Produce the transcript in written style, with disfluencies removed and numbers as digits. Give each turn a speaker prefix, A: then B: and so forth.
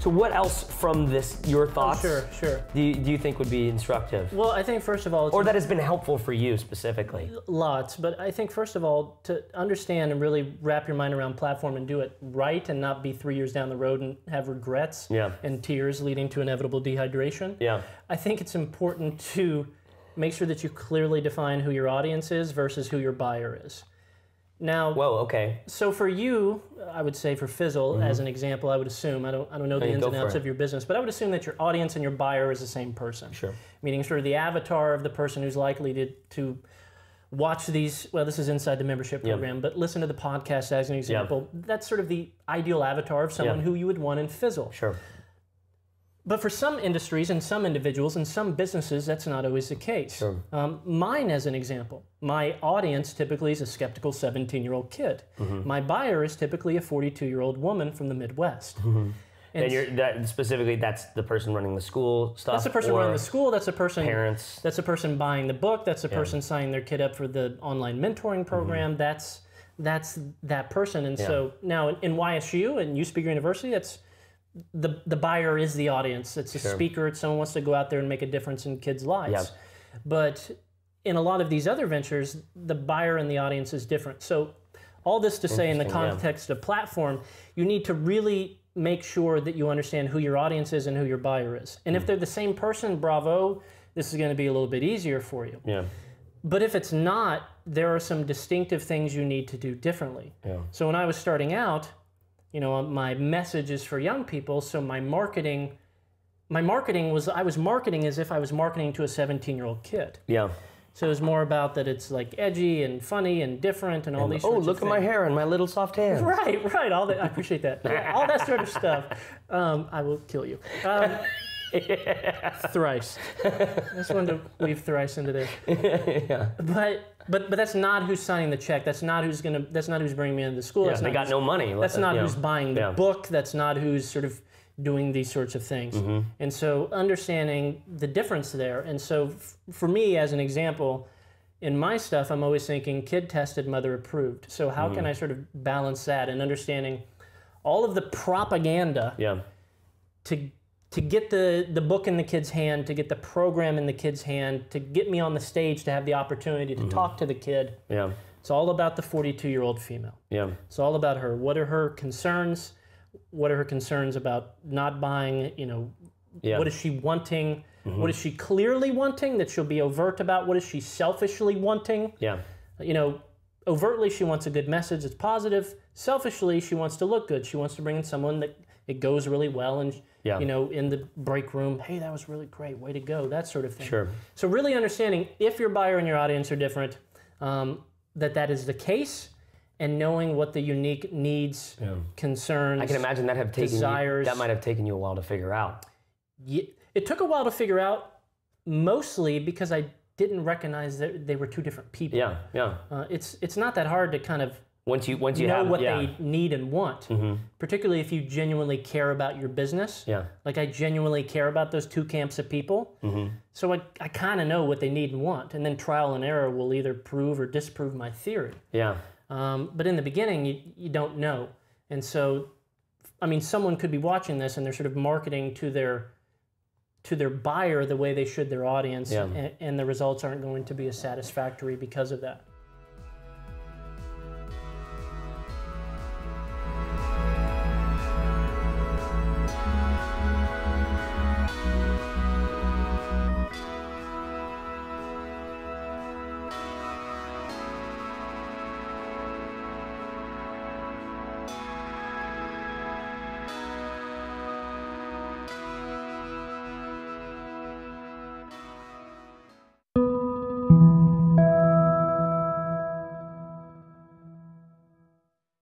A: So what else from this, your thoughts,
B: sure.
A: Do you think would be instructive?
B: Well, I think first of all...
A: Or that has been helpful for you specifically?
B: Lots, but I think first of all, to understand and really wrap your mind around platform and do it right and not be 3 years down the road and have regrets and tears leading to inevitable dehydration. I think it's important to make sure that you clearly define who your audience is versus who your buyer is. Now, so for you, I would say for Fizzle, as an example, I would assume, I don't know the ins and outs of your business, but I would assume that your audience and your buyer is the same person.
A: Sure.
B: Meaning sort of the avatar of the person who's likely to watch these, well, this is inside the membership program, but listen to the podcast as an example. That's sort of the ideal avatar of someone who you would want in Fizzle.
A: Sure.
B: But for some industries and some individuals and some businesses, that's not always the case.
A: Sure.
B: Mine, as an example, my audience typically is a skeptical 17-year-old kid. My buyer is typically a 42-year-old woman from the Midwest.
A: And specifically, that's the person running the school stuff?
B: That's the person running the school, that's the person...
A: Parents?
B: That's the person buying the book, that's the person signing their kid up for the online mentoring program, that's that person. And so now in YSU and U Speaker University, that's... The buyer is the audience. It's a speaker. It's someone who wants to go out there and make a difference in kids' lives. But in a lot of these other ventures, the buyer and the audience is different. So all this to say in the context of platform, you need to really make sure that you understand who your audience is and who your buyer is. And if they're the same person, bravo, this is going to be a little bit easier for you. But if it's not, there are some distinctive things you need to do differently. So when I was starting out, you know, my message is for young people, so my marketing was, I was marketing as if I was marketing to a 17-year-old kid. So it was more about that it's like edgy and funny and different and all these sorts of things. Oh, look at my hair and my little soft hands. Right, all that, I appreciate that. All that sort of stuff. I will kill you. Thrice. I just wanted to weave thrice into there. But that's not who's signing the check. That's not who's bringing me into the school.
A: They got no money.
B: That's not who's buying the book. That's not who's sort of doing these sorts of things. And so understanding the difference there. And so for me, as an example, in my stuff, I'm always thinking kid tested, mother approved. So how can I sort of balance that and understanding all of the propaganda to get the book in the kid's hand, to get the program in the kid's hand, to get me on the stage to have the opportunity to talk to the kid. It's all about the 42-year-old female. It's all about her. What are her concerns? What are her concerns about not buying, you know, what is she wanting? What is she clearly wanting that she'll be overt about? What is she selfishly wanting? You know, overtly she wants a good message that's positive. Selfishly she wants to look good. She wants to bring in someone that it goes really well and you know, in the break room, hey, that was really great, way to go, that sort of thing. So really understanding if your buyer and your audience are different, that is the case, and knowing what the unique needs, concerns,
A: I can imagine that
B: desires.
A: That might have taken you a while to figure out.
B: It took a while to figure out, mostly because I didn't recognize that they were two different people. It's not that hard to kind of
A: once you
B: know what they need and want, particularly if you genuinely care about your business. Like I genuinely care about those two camps of people. So I kind of know what they need and want, and then trial and error will either prove or disprove my theory. But in the beginning, you don't know. And so, I mean, someone could be watching this and they're sort of marketing to their buyer the way they should their audience, and the results aren't going to be as satisfactory because of that.